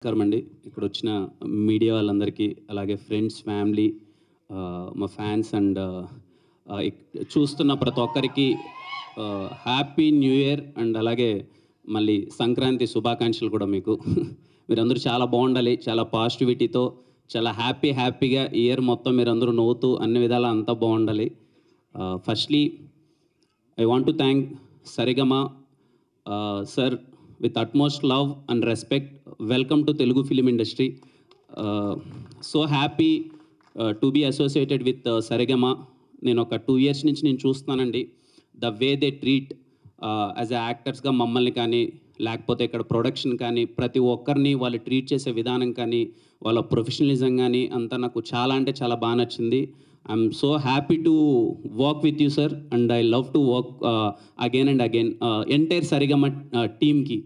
నమస్కారం అండి. ఇక్కడ వచ్చిన మీడియా వాళ్ళందరికీ, అలాగే ఫ్రెండ్స్, ఫ్యామిలీ, మా ఫ్యాన్స్ అండ్ చూస్తున్న ప్రతి ఒక్కరికి హ్యాపీ న్యూ ఇయర్ అండ్ అలాగే మళ్ళీ సంక్రాంతి శుభాకాంక్షలు కూడా మీకు. మీరందరూ చాలా బాగుండాలి, చాలా పాజిటివిటీతో, చాలా హ్యాపీగా ఇయర్ మొత్తం మీరందరూ నవ్వుతూ అన్ని విధాలా అంతా బాగుండాలి. Firstly I want to thank Sarigama sir, with utmost love and respect, welcome to Telugu film industry. So happy to be associated with Sarigama. నేను ఒక 2 years నుంచి నేను చూస్తున్నానండి. The way they treat as a యాక్టర్స్గా మమ్మల్ని కానీ, లేకపోతే ఇక్కడ ప్రొడక్షన్ కానీ, ప్రతి ఒక్కరిని వాళ్ళు ట్రీట్ చేసే విధానం కానీ, వాళ్ళ ప్రొఫెషనలిజం కానీ అంతా నాకు చాలా అంటే చాలా బాగా నచ్చింది. I'm so happy to work with you sir, and I love to work again and again. Entire Saregama టీమ్కి,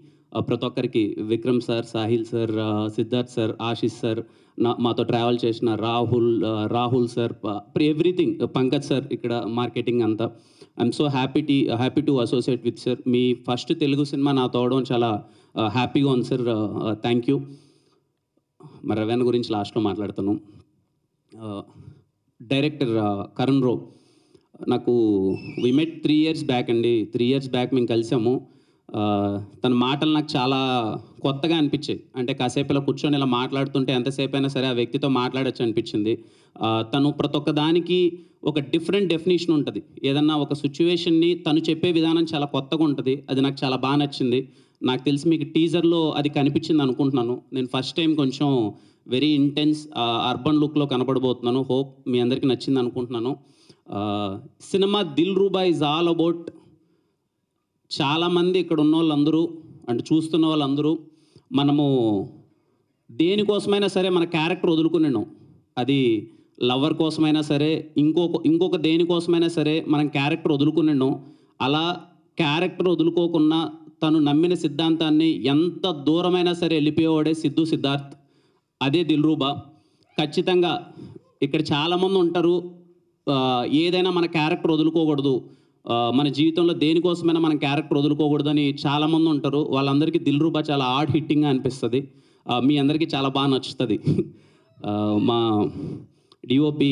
ప్రతి ఒక్కరికి, Vikram sir, Sahil sir, Siddharth sir, Ashish sir, మాతో ట్రావెల్ చేసిన Rahul sir, everything, Pankaj sir ఇక్కడ మార్కెటింగ్ అంతా. I'm so happy to associate with sir. మీ first Telugu cinema నాతో అవడం చాలా హ్యాపీగా ఉంది సార్. Thank you. మరి రవీణ గురించి లాస్ట్లో మాట్లాడతాను. డైరెక్టర్ కరణ్ రో, నాకు వి మెట్ 3 years బ్యాక్ అండి. 3 years బ్యాక్ మేము కలిసాము. తన మాటలు నాకు చాలా కొత్తగా అనిపించాయి. అంటే కాసేపు ఇలా కూర్చొని ఇలా మాట్లాడుతుంటే ఎంతసేపు అయినా సరే ఆ వ్యక్తితో మాట్లాడచ్చు అనిపించింది. తను ప్రతి ఒక్క దానికి ఒక డిఫరెంట్ డెఫినేషన్ ఉంటుంది. ఏదన్నా ఒక సిచ్యువేషన్ని తను చెప్పే విధానం చాలా కొత్తగా ఉంటుంది. అది నాకు చాలా బాగా నచ్చింది. నాకు తెలిసి మీకు టీజర్లో అది కనిపించింది అనుకుంటున్నాను. నేను ఫస్ట్ టైం కొంచెం వెరీ ఇంటెన్స్ అర్బన్ లుక్లో కనపడబోతున్నాను. హోప్ మీ అందరికీ నచ్చింది అనుకుంటున్నాను. Cinema Dil Ruba is all about, చాలామంది ఇక్కడ ఉన్న వాళ్ళందరూ అంటే చూస్తున్న వాళ్ళందరూ మనము దేనికోసమైనా సరే మన క్యారెక్టర్ వదులుకున్నాం. అది లవర్ కోసమైనా సరే, ఇంకొక దేనికోసమైనా సరే మనం క్యారెక్టర్ వదులుకున్నాం. అలా క్యారెక్టర్ వదులుకోకుండా తను నమ్మిన సిద్ధాంతాన్ని ఎంత దూరమైనా సరే వెళ్ళిపోయేవాడే సిద్ధార్థ్. అదే దిల్ రూబా. ఖచ్చితంగా ఇక్కడ చాలామంది ఉంటారు, ఏదైనా మన క్యారెక్టర్ వదులుకోకూడదు, మన జీవితంలో దేనికోసమైనా మన క్యారెక్టర్ వదులుకోకూడదు అని చాలామంది ఉంటారు. వాళ్ళందరికీ దిల్ రూబా చాలా హార్డ్ హిట్టింగ్గా అనిపిస్తుంది. మీ అందరికీ చాలా బాగా నచ్చుతుంది. మా డిఓపి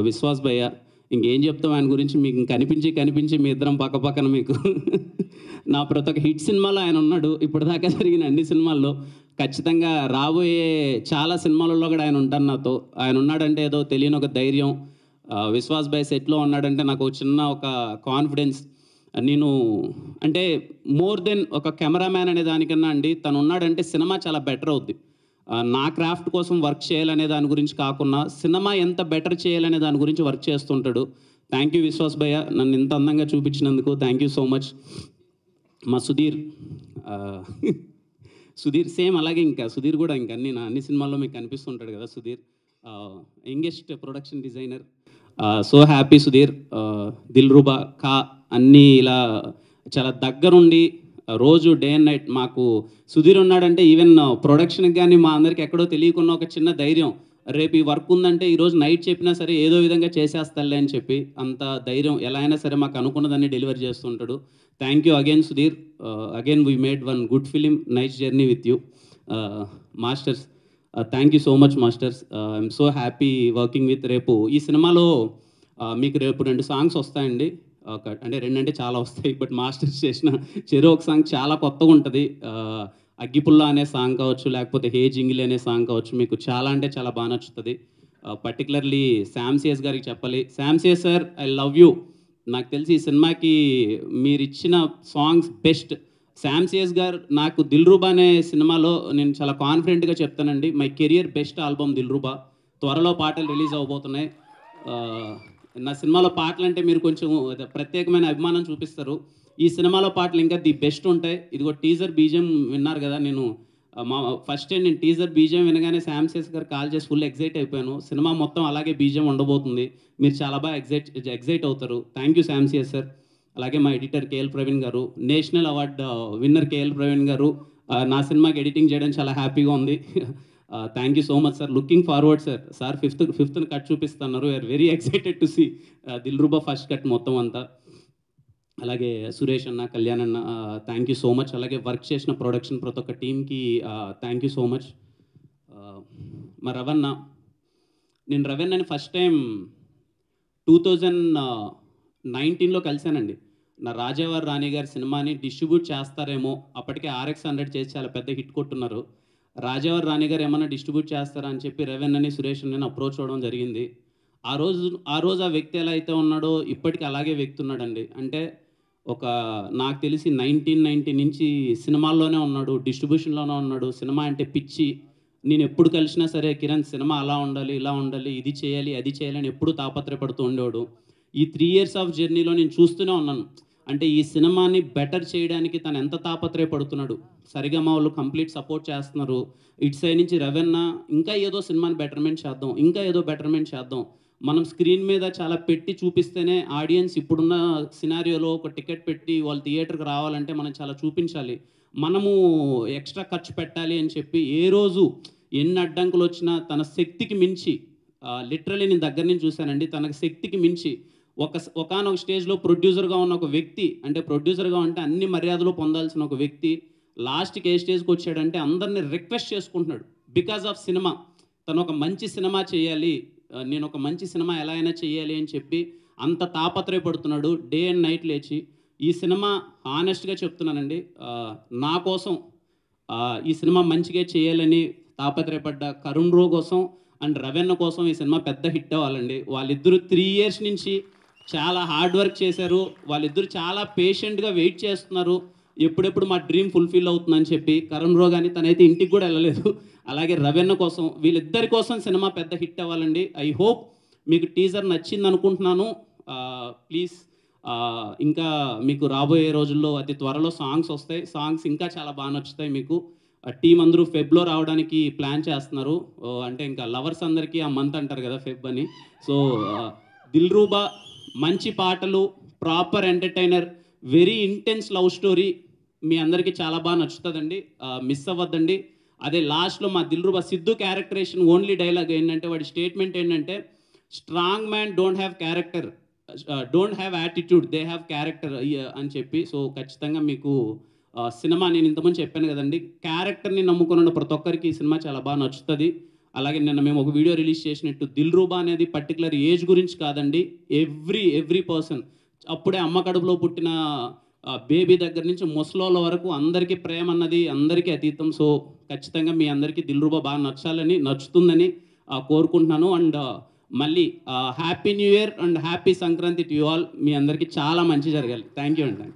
విశ్వాస్ భయ్య, ఇంకేం చెప్తాం ఆయన గురించి, మీకు కనిపించి మీ ఇద్దరం పక్కన మీకు నా ప్రతి ఒక్క హిట్ సినిమాలో ఆయన ఉన్నాడు. ఇప్పటిదాకా జరిగిన అన్ని సినిమాల్లో, ఖచ్చితంగా రాబోయే చాలా సినిమాలలో కూడా ఆయన ఉంటారు నాతో. ఆయన ఉన్నాడంటే ఏదో తెలియని ఒక ధైర్యం. విశ్వాస్ భాయ్ సెట్లో ఉన్నాడంటే నాకు చిన్న ఒక కాన్ఫిడెన్స్. నేను అంటే మోర్ దెన్ ఒక కెమెరామ్యాన్ అనే దానికన్నా అండి, తను ఉన్నాడంటే సినిమా చాలా బెటర్ అవుద్ది. నా క్రాఫ్ట్ కోసం వర్క్ చేయాలనే దాని గురించి కాకుండా సినిమా ఎంత బెటర్ చేయాలనే దాని గురించి వర్క్ చేస్తుంటాడు. థ్యాంక్ యూ విశ్వాస్ భయ్య, నన్ను ఇంత అందంగా చూపించినందుకు థ్యాంక్ యూ సో మచ్. మా సుధీర్ సేమ్ అలాగే, ఇంకా సుధీర్ కూడా ఇంకా అన్ని సినిమాల్లో మీకు కనిపిస్తుంటాడు కదా Sudheer. Youngest production designer. So happy Sudheer. Dil Ruba అన్నీ ఇలా చాలా దగ్గరుండి రోజు డే అండ్ నైట్ మాకు సుధీర్ ఉన్నాడంటే ఈవెన్ ప్రొడక్షన్కి కానీ మా అందరికి ఎక్కడో తెలియకున్న ఒక చిన్న ధైర్యం. రేపు ఈ వర్క్ ఉందంటే ఈరోజు నైట్ చెప్పినా సరే ఏదో విధంగా చేసేస్తాలే అని చెప్పి అంత ధైర్యం. ఎలా అయినా సరే మాకు అనుకున్నదాన్ని డెలివరీ చేస్తుంటాడు. Thank you again Sudheer. Again we made one good film, nice journey with you. Masters, thank you so much masters. I'm so happy working with. రేపు ఈ సినిమాలో మీకు రేపు 2 సాంగ్స్ వస్తాయండి. అంటే 2 అంటే చాలా వస్తాయి, బట్ మాస్టర్స్ చేసిన చెరో ఒక సాంగ్ చాలా కొత్తగా ఉంటుంది. అగ్గిపుల్ల అనే సాంగ్ కావచ్చు, లేకపోతే హే జింగిలి అనే సాంగ్ కావచ్చు, మీకు చాలా అంటే చాలా బాగా నచ్చుతుంది. పర్టికులర్లీ శామ్సియస్ గారికి చెప్పాలి. శామ్సియస్ సార్, ఐ లవ్ యూ. నాకు తెలిసి ఈ సినిమాకి మీరు ఇచ్చిన సాంగ్స్ బెస్ట్. శామ్సియస్ గారు నాకు దిల్ రూబా అనే సినిమాలో నేను చాలా కాన్ఫిడెంట్గా చెప్తానండి, my career best album Dil Ruba. త్వరలో పాటలు రిలీజ్ అవబోతున్నాయి. నా సినిమాలో పాటలు అంటే మీరు కొంచెం ప్రత్యేకమైన అభిమానం చూపిస్తారు. ఈ సినిమాలో పాటలు ఇంకా ది బెస్ట్ ఉంటాయి. ఇదిగో టీజర్ బీజిఎం విన్నారు కదా. నేను ఫస్ట్ టైం నేను టీజర్ బీజిఎం వినగానే శామ్సియస్ గారు కాల్ చేసి ఫుల్ ఎగ్జైట్ అయిపోయాను. సినిమా మొత్తం అలాగే బీజిఎం ఉండబోతుంది. మీరు చాలా బాగా ఎగ్జైట్ అవుతారు. Thank you Sam CS sir. అలాగే మా editor KL Praveen garu, national award winner KL Praveen garu, నా సినిమాకి ఎడిటింగ్ చేయడం చాలా హ్యాపీగా ఉంది. Thank you so much sir. Looking forward sir. Fifth cut చూపిస్తున్నారు. We're very excited to see Dil Ruba first cut మొత్తం అంతా. అలాగే సురేష్ అన్న, కళ్యాణ్ అన్న, థ్యాంక్ యూ సో మచ్. అలాగే వర్క్ చేసిన ప్రొడక్షన్ ప్రతి ఒక్క టీమ్కి థ్యాంక్ యూ సో మచ్. మా రవణ. నేను రవణని ఫస్ట్ టైం 2019లో కలిశానండి. నా రాజావారి రాణి గారి సినిమాని డిస్ట్రిబ్యూట్ చేస్తారేమో, అప్పటికే RX100 చేసి చాలా పెద్ద హిట్ కొట్టున్నారు. రాజావారి రాణి గారు ఏమన్నా డిస్ట్రిబ్యూట్ చేస్తారా అని చెప్పి రవణని సురేష్ని అప్రోచ్ అవ్వడం జరిగింది. ఆ రోజు ఆ వ్యక్తి ఎలా అయితే ఉన్నాడో ఇప్పటికీ అలాగే వ్యక్తి ఉన్నాడండి. అంటే నాకు తెలిసి 1990 నుంచి సినిమాల్లోనే ఉన్నాడు, డిస్ట్రిబ్యూషన్లోనే ఉన్నాడు. సినిమా అంటే పిచ్చి. నేను ఎప్పుడు కలిసినా సరే కిరణ్ సినిమా అలా ఉండాలి, ఇలా ఉండాలి, ఇది చేయాలి, అది చేయాలి అని ఎప్పుడు తాపత్రయపడుతూ ఉండేవాడు. ఈ 3 years ఆఫ్ జర్నీలో నేను చూస్తూనే ఉన్నాను. అంటే ఈ సినిమాని బెటర్ చేయడానికి తను ఎంత తాపత్రయపడుతున్నాడు. సరిగమ వాళ్ళు కంప్లీట్ సపోర్ట్ చేస్తున్నారు. ఇటు సైడ్ నుంచి రవణ ఇంకా ఏదో సినిమాని బెటర్మెంట్ చేద్దాం, ఇంకా ఏదో బెటర్మెంట్ చేద్దాం. మనం స్క్రీన్ మీద చాలా పెట్టి చూపిస్తేనే ఆడియన్స్ ఇప్పుడున్న సినారియోలో ఒక టికెట్ పెట్టి వాళ్ళు థియేటర్కి రావాలంటే మనం చాలా చూపించాలి. మనము ఎక్స్ట్రా ఖర్చు పెట్టాలి అని చెప్పి ఏ రోజు ఎన్ని అడ్డంకులు వచ్చినా తన శక్తికి మించి, లిటరలీ నేను దగ్గర నుంచి చూశానండి, తనకు శక్తికి మించి ఒకానొక స్టేజ్లో ప్రొడ్యూసర్గా ఉన్న ఒక వ్యక్తి, అంటే ప్రొడ్యూసర్గా అంటే అన్ని మర్యాదలు పొందాల్సిన ఒక వ్యక్తి లాస్ట్కి ఏ స్టేజ్కి వచ్చాడంటే అందరిని రిక్వెస్ట్ చేసుకుంటున్నాడు బికాజ్ ఆఫ్ సినిమా. తను ఒక మంచి సినిమా చేయాలి, నేను ఒక మంచి సినిమా ఎలా అయినా చేయాలి అని చెప్పి అంత తాపత్రయపడుతున్నాడు. డే అండ్ నైట్ లేచి ఈ సినిమా హానెస్ట్గా చెప్తున్నానండి, నా కోసం ఈ సినిమా మంచిగా చేయాలని తాపత్రయపడ్డ కరుణ్ రో కోసం అండ్ రవణ కోసం ఈ సినిమా పెద్ద హిట్ అవ్వాలండి. వాళ్ళిద్దరూ 3 years నుంచి చాలా హార్డ్ వర్క్ చేశారు. వాళ్ళిద్దరూ చాలా పేషెంట్గా వెయిట్ చేస్తున్నారు ఎప్పుడెప్పుడు మా డ్రీమ్ ఫుల్ఫిల్ అవుతుందని చెప్పి. కరుణ్ రో కానీ తనైతే ఇంటికి కూడా వెళ్ళలేదు. అలాగే రవణ కోసం, వీళ్ళిద్దరి కోసం సినిమా పెద్ద హిట్ అవ్వాలండి. ఐ హోప్ మీకు టీజర్ నచ్చింది అనుకుంటున్నాను. ప్లీజ్ ఇంకా మీకు రాబోయే రోజుల్లో అతి త్వరలో సాంగ్స్ వస్తాయి. సాంగ్స్ ఇంకా చాలా బాగా నచ్చుతాయి మీకు. టీం అందరూ ఫెబ్లో రావడానికి ప్లాన్ చేస్తున్నారు. అంటే ఇంకా లవర్స్ అందరికీ ఆ మంత్ అంటారు కదా ఫెబ్ అని. సో దిల్రూబా మంచి పాటలు, proper entertainer, very intense love story మీ అందరికీ చాలా బాగా నచ్చుతుందండి. మిస్ అవ్వద్దండి. అదే లాస్ట్లో మా Dil Ruba Siddhu characterisation only dialogue ఏంటంటే, వాడి స్టేట్మెంట్ ఏంటంటే, strong man don't have character, don't have attitude, they have character అని చెప్పి. సో ఖచ్చితంగా మీకు సినిమా నేను ఇంతకుముందు చెప్పాను కదండి, క్యారెక్టర్ని నమ్ముకున్న ప్రతి ఒక్కరికి ఈ సినిమా చాలా బాగా నచ్చుతుంది. అలాగే నిన్న మేము ఒక వీడియో రిలీజ్ చేసినట్టు దిల్రూబా అనేది పర్టికులర్ ఏజ్ గురించి కాదండి, ఎవ్రీ పర్సన్, అప్పుడే అమ్మ కడుపులో పుట్టిన బేబీ దగ్గర నుంచి ముసలోళ్ళ వరకు అందరికీ ప్రేమ అన్నది అందరికీ అతీతం. సో ఖచ్చితంగా మీ అందరికీ దిల్రూబా బాగా నచ్చుతుందని కోరుకుంటున్నాను. అండ్ మళ్ళీ happy new year and happy Sankranti to you all. మీ అందరికీ చాలా మంచి జరగాలి. థ్యాంక్ యూ అండి.